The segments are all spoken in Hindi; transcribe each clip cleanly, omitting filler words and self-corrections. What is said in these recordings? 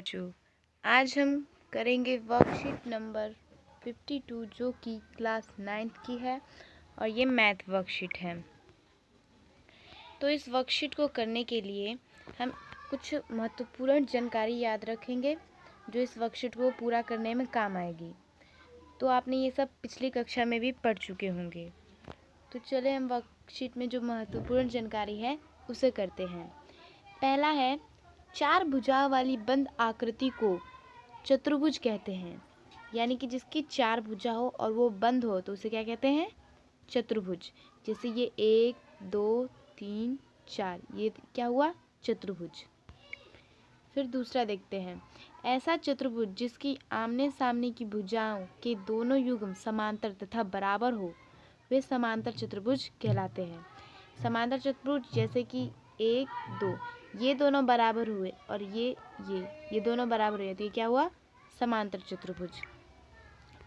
बच्चों, आज हम करेंगे वर्कशीट नंबर 52 जो कि क्लास 9th की है और ये मैथ वर्कशीट है। तो इस वर्कशीट को करने के लिए हम कुछ महत्वपूर्ण जानकारी याद रखेंगे जो इस वर्कशीट को पूरा करने में काम आएगी। तो आपने ये सब पिछली कक्षा में भी पढ़ चुके होंगे। तो चले हम वर्कशीट में जो महत्वपूर्ण जानकारी है उसे करते हैं। पहला है, 4 भुजाओं वाली बंद आकृति को चतुर्भुज कहते हैं। यानी कि जिसकी 4 भुजा हो और वो बंद हो तो उसे क्या कहते हैं? चतुर्भुज। जैसे ये 1 2 3 4, ये क्या हुआ? चतुर्भुज। फिर दूसरा देखते हैं, ऐसा चतुर्भुज जिसकी आमने सामने की भुजाओं के दोनों युग्म समांतर तथा बराबर हो वे समांतर चतुर्भुज कहलाते हैं। समांतर चतुर्भुज जैसे कि 1 2, ये दोनों बराबर हुए और ये दोनों बराबर हुए तो ये क्या हुआ? समांतर चतुर्भुज।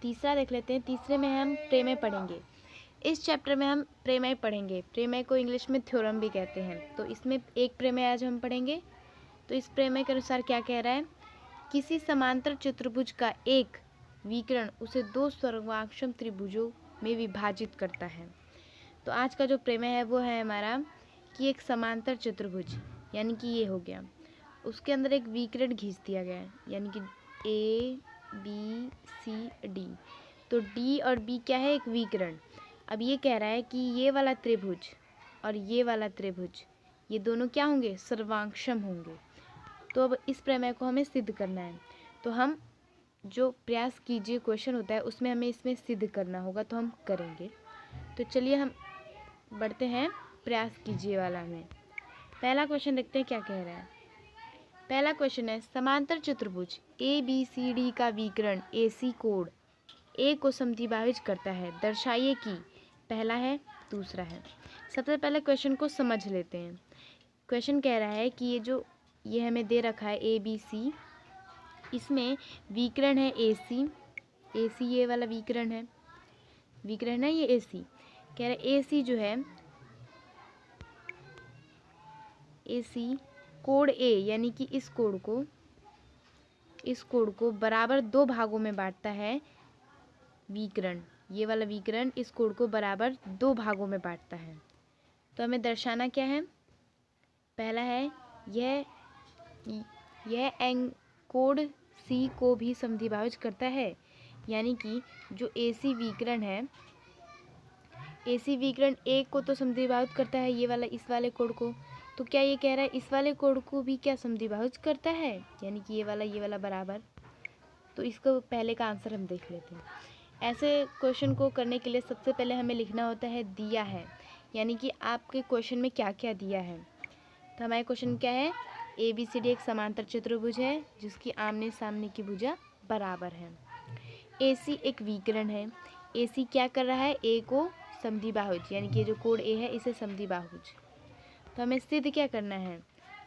तीसरा देख लेते हैं। तीसरे में हम प्रमेय पढ़ेंगे। इस चैप्टर में हम प्रमेय पढ़ेंगे। प्रमेय को इंग्लिश में थ्योरम भी कहते हैं। तो इसमें एक प्रमेय आज हम पढ़ेंगे। तो इस प्रमेय के अनुसार क्या कह रहा है? किसी समांतर चतुर्भुज का एक विकर्ण उसे 2 सर्वांक्षम त्रिभुजों में विभाजित करता है। तो आज का जो प्रमेय है वो है हमारा कि एक समांतर चतुर्भुज, यानी कि ये हो गया, उसके अंदर एक विकर्ण खींच दिया गया है, यानी कि ABCD। तो D और B क्या है? एक विकर्ण। अब ये कह रहा है कि ये वाला त्रिभुज और ये वाला त्रिभुज ये दोनों क्या होंगे? सर्वांक्षम होंगे। तो अब इस प्रमेय को हमें सिद्ध करना है। तो हम जो प्रयास कीजिए क्वेश्चन होता है उसमें हमें इसमें सिद्ध करना होगा, तो हम करेंगे। तो चलिए हम बढ़ते हैं प्रयास कीजिए वाला में। पहला क्वेश्चन देखते हैं क्या कह रहा है। पहला क्वेश्चन है, समांतर चतुर्भुज ABCD का विकर्ण AC कोण A को समद्विभाजित करता है, दर्शाइए कि। पहला है, दूसरा है। सबसे पहले क्वेश्चन को समझ लेते हैं। क्वेश्चन कह रहा है कि ये हमें दे रखा है ABC, इसमें विकर्ण है AC ये वाला विकर्ण है ये AC। कह रहा है AC जो है AC कोण A, यानी कि इस कोण को बराबर 2 भागों में बांटता है विकर्ण। ये वाला विकर्ण इस कोण को बराबर 2 भागों में बांटता है। तो हमें दर्शाना क्या है? पहला है, यह कोण C को भी समद्विभाजित करता है, यानी कि जो AC विकर्ण है, AC विकर्ण A को तो समद्विभाजित करता है, ये वाला इस वाले कोण को। तो क्या ये कह रहा है इस वाले कोण को भी क्या समद्विभाजित करता है, यानी कि ये वाला बराबर। तो इसको पहले का आंसर हम देख लेते हैं। ऐसे क्वेश्चन को करने के लिए सबसे पहले हमें लिखना होता है दिया है, यानी कि आपके क्वेश्चन में क्या क्या दिया है। तो हमारे क्वेश्चन क्या है? ABCD एक समांतर चतुर्भुज है जिसकी आमने सामने की भुजा बराबर है। AC एक विकर्ण है। AC क्या कर रहा है? A को समद्विबाहुज, यानी कि जो कोण A है इसे समद्विबाहुज। तो हमें सिद्ध क्या करना है?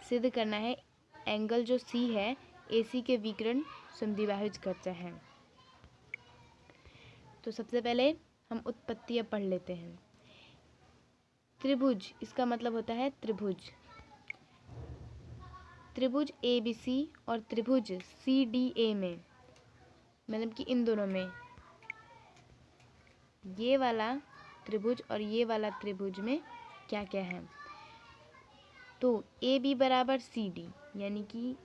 सिद्ध करना है एंगल जो C है AC के विकर्ण समद्विबाहुज करता है। तो सबसे पहले हम उत्पत्तियां पढ़ लेते हैं। त्रिभुज, इसका मतलब होता है त्रिभुज। त्रिभुज ABC और त्रिभुज CDA में, मतलब कि इन दोनों में, ये वाला त्रिभुज और ये वाला त्रिभुज में क्या क्या है? तो AB बराबर CD, यानी कि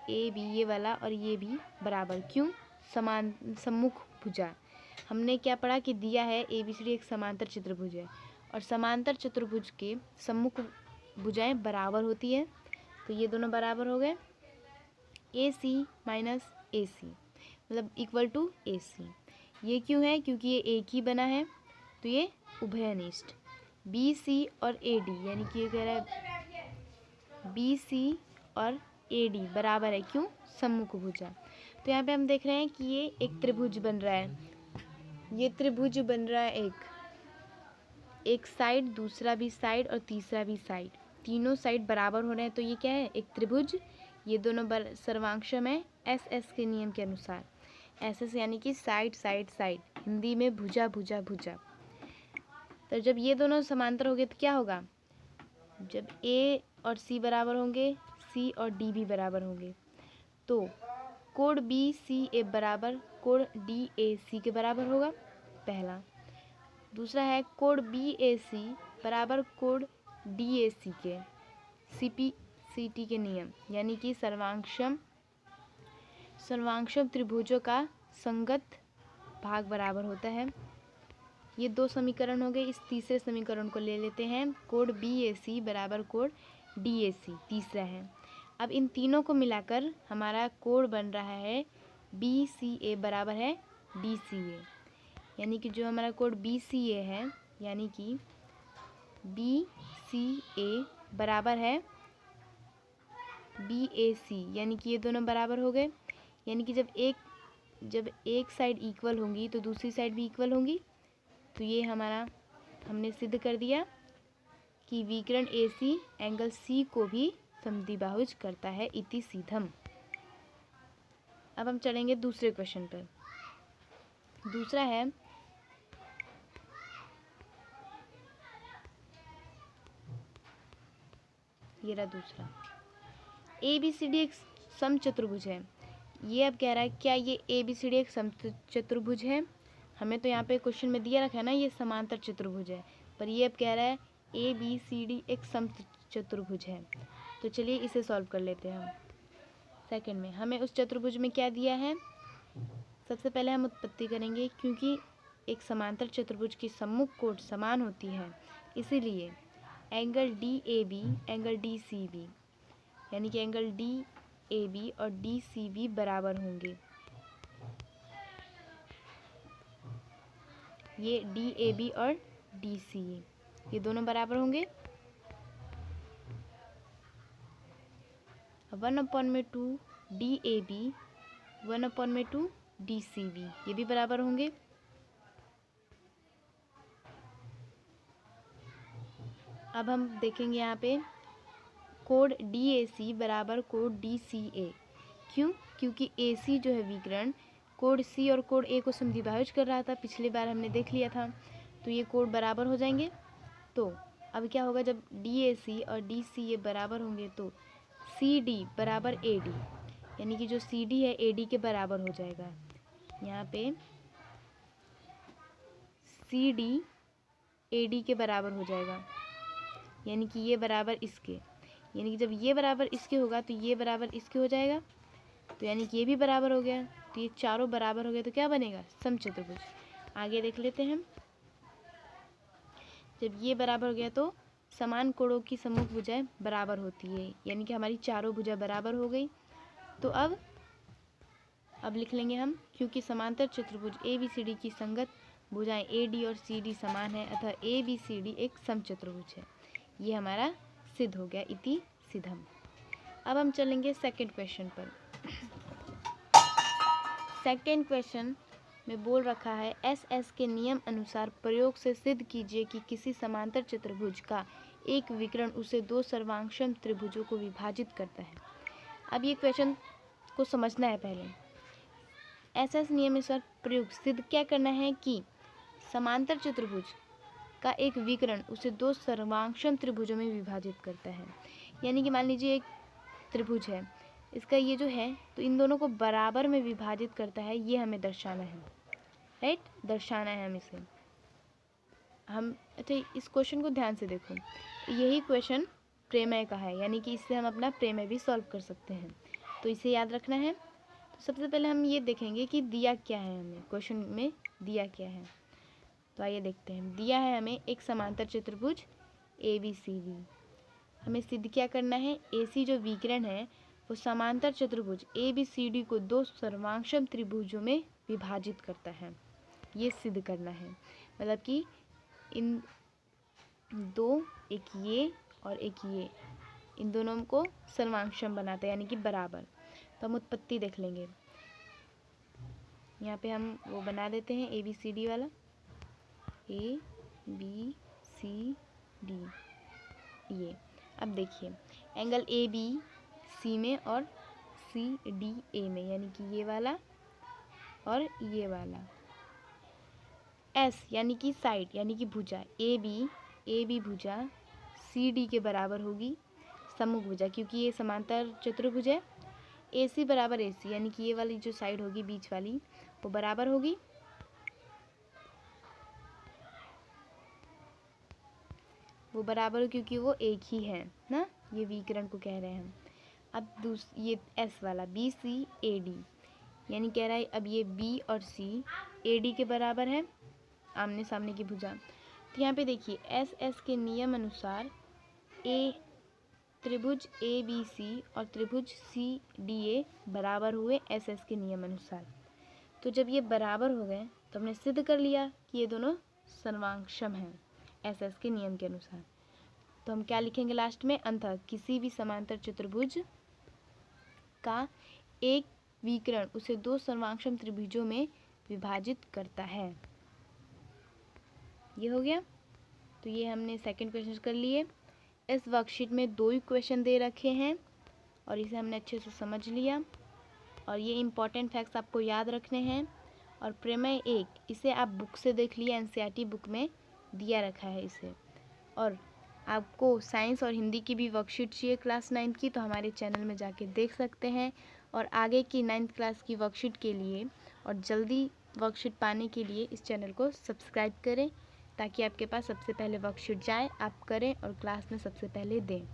AB ये वाला और ये भी बराबर। क्यों? समान सम्मुख भुजा। हमने क्या पढ़ा कि दिया है ABCD एक समांतर चतुर्भुज है और समांतर चतुर्भुज के सम्मुख भुजाएं बराबर होती है। तो ये दोनों बराबर हो गए। AC माइनस AC मतलब इक्वल टू AC। ये क्यों है? क्योंकि ये एक ही बना है, तो ये उभयनिष्ठ। BC और AD, यानी कि ये कह रहा है BC और AD बराबर है। क्यों? सम्मुख भुजा। तो यहाँ पे हम देख रहे हैं कि ये एक त्रिभुज बन रहा है। ये त्रिभुज बन रहा है एक साइड, दूसरा भी साइड और तीसरा भी साइड, तीनों साइड बराबर हो रहे हैं। तो ये क्या है? एक त्रिभुज। ये दोनों सर्वांक्षम है SS के नियम के अनुसार। SS यानी कि साइड साइड साइड, हिंदी में भुजा भुजा भुजा। तो जब ये दोनों समांतर हो गए तो क्या होगा? जब A और C बराबर होंगे, C और D भी बराबर होंगे, तो कोण BCA बराबर कोण DAC के बराबर होगा, पहला। दूसरा है कोण BAC बराबर कोण DAC के, CPCT के नियम, यानी कि सर्वांशम त्रिभुजों का संगत भाग बराबर होता है। ये दो समीकरण हो गए। इस तीसरे समीकरण को ले लेते हैं, कोण BAC बराबर कोण DAC, तीसरा है। अब इन तीनों को मिलाकर हमारा कोण बन रहा है BCA बराबर है DCA, यानी कि जो हमारा कोण BCA है, यानी कि BCA बराबर है BAC, यानी कि ये दोनों बराबर हो गए। यानी कि जब एक साइड इक्वल होंगी तो दूसरी साइड भी इक्वल होंगी। तो ये हमारा हमने सिद्ध कर दिया कि विकर्ण AC एंगल C को भी समद्विबाहुज करता है, इति सीधम। अब हम चलेंगे दूसरे क्वेश्चन पर। दूसरा है ये रहा दूसरा, ABCD एक समचतुर्भुज है। ये अब कह रहा है क्या ये ABCD एक समचतुर्भुज है। हमें तो यहाँ पे क्वेश्चन में दिया रखा है ना ये समांतर चतुर्भुज है, पर ये अब कह रहा है ABCD एक समचतुर्भुज है। तो चलिए इसे सॉल्व कर लेते हैं हम। सेकंड में हमें उस चतुर्भुज में क्या दिया है, सबसे पहले हम उत्पत्ति करेंगे। क्योंकि एक समांतर चतुर्भुज की सम्मुख कोण समान होती है, इसीलिए एंगल DAB एंगल DCB, यानी कि एंगल DAB और DCB बराबर होंगे। ये DAB और DCA ये दोनों बराबर होंगे। 1/2 DAB 1/2 DCB ये भी बराबर होंगे। अब हम देखेंगे यहाँ पे कोण DAC बराबर कोण DCA। क्यों? क्योंकि AC जो है विकर्ण कोण C और कोण A को समद्विबाहुज कर रहा था, पिछली बार हमने देख लिया था। तो ये कोण बराबर हो जाएंगे। तो अब क्या होगा, जब DAC और DCA बराबर होंगे तो CD बराबर AD, यानी कि जो CD है AD के बराबर हो जाएगा। यहाँ पे CD AD के बराबर हो जाएगा, यानी कि ये बराबर इसके, यानी कि जब ये बराबर इसके होगा तो ये बराबर इसके हो जाएगा। तो यानी कि ये भी बराबर हो गया। तो ये चारों बराबर हो गए तो क्या बनेगा, समचतुर्भुज। आगे देख लेते हैं। जब ये बराबर हो गया तो समान कोणों की सम्मुख भुजाएं बराबर होती है, यानी कि हमारी चारों भुजा बराबर हो गई। तो अब लिख लेंगे हम, क्योंकि समांतर चतुर्भुज ABCD की संगत भुजाएं AD और CD समान है, अतः ABCD एक समचतुर्भुज है। ये हमारा सिद्ध हो गया, इति सिद्धम। अब हम चलेंगे सेकंड क्वेश्चन पर। सेकंड क्वेश्चन में बोल रखा है SS के नियम अनुसार प्रयोग से सिद्ध कीजिए कि किसी समांतर चतुर्भुज का एक विकर्ण उसे दो सर्वांशम त्रिभुजों को विभाजित करता है। अब ये क्वेश्चन को समझना है पहले। SS नियम अनुसार प्रयोग सिद्ध क्या करना है कि समांतर चतुर्भुज का एक विकर्ण उसे दो सर्वांशम त्रिभुजों में विभाजित करता है। यानी कि मान लीजिए एक त्रिभुज है, इसका ये जो है तो इन दोनों को बराबर में विभाजित करता है, ये हमें दर्शाना है, राइट, दर्शाना है हम इसे। हम अच्छा इस क्वेश्चन को ध्यान से देखो, यही क्वेश्चन प्रमेय का है, यानी कि इससे हम अपना प्रमेय भी सॉल्व कर सकते हैं। तो इसे याद रखना है। तो सबसे पहले हम ये देखेंगे कि दिया क्या है, हमें क्वेश्चन में दिया क्या है। तो आइए देखते हैं। दिया है हमें एक समांतर चतुर्भुज ABCD। हमें सिद्ध क्या करना है, AC जो विकर्ण है वो समांतर चतुर्भुज ABCD को दो सर्वांशम त्रिभुजों में विभाजित करता है, ये सिद्ध करना है। मतलब कि इन दो, एक ये और एक ये, इन दोनों को सर्वांशम बनाता है, यानी कि बराबर। तो हम उत्पत्ति देख लेंगे। यहाँ पे हम वो बना देते हैं ABCD वाला, ABCD ये। अब देखिए एंगल ABC में और CDA में, यानी कि ये वाला और ये वाला। S यानी कि साइड, यानी कि भुजा AB भुजा CD के बराबर होगी, सम्मुख भुजा, क्योंकि ये समांतर चतुर्भुज है AC बराबर AC, यानी कि ये वाली जो साइड होगी बीच वाली वो बराबर होगी, वो बराबर क्योंकि वो एक ही है ना, ये विकर्ण को कह रहे हैं हम। अब ये S वाला BC AD, यानी कह रहा है अब ये B और C AD के बराबर है, आमने सामने की भुजा। तो यहाँ पे देखिए SS के नियम अनुसार त्रिभुज ABC और त्रिभुज CDA बराबर हुए SS के नियम अनुसार। तो जब ये बराबर हो गए तो हमने सिद्ध कर लिया कि ये दोनों सर्वांगसम हैं SS के नियम के अनुसार। तो हम क्या लिखेंगे लास्ट में, अंततः किसी भी समांतर चतुर्भुज का एक विकर्ण उसे दो सर्वांगसम त्रिभुजों में विभाजित करता है। ये हो गया। तो ये हमने सेकंड क्वेश्चन कर लिए। इस वर्कशीट में 2 ही क्वेश्चन दे रखे हैं और इसे हमने अच्छे से समझ लिया और ये इम्पॉर्टेंट फैक्ट्स आपको याद रखने हैं। और प्रमेय 1 इसे आप बुक से देख लिए, NCERT बुक में दिया रखा है इसे। और आपको साइंस और हिंदी की भी वर्कशीट चाहिए क्लास 9 की, तो हमारे चैनल में जाके देख सकते हैं। और आगे की 9th क्लास की वर्कशीट के लिए और जल्दी वर्कशीट पाने के लिए इस चैनल को सब्सक्राइब करें, ताकि आपके पास सबसे पहले वर्कशीट जाए, आप करें और क्लास में सबसे पहले दें।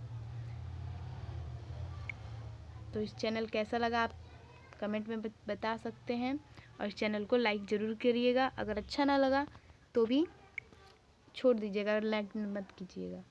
तो इस चैनल कैसा लगा आप कमेंट में बता सकते हैं और इस चैनल को लाइक ज़रूर करिएगा। अगर अच्छा ना लगा तो भी छोड़ दीजिएगा, लाइक मत कीजिएगा।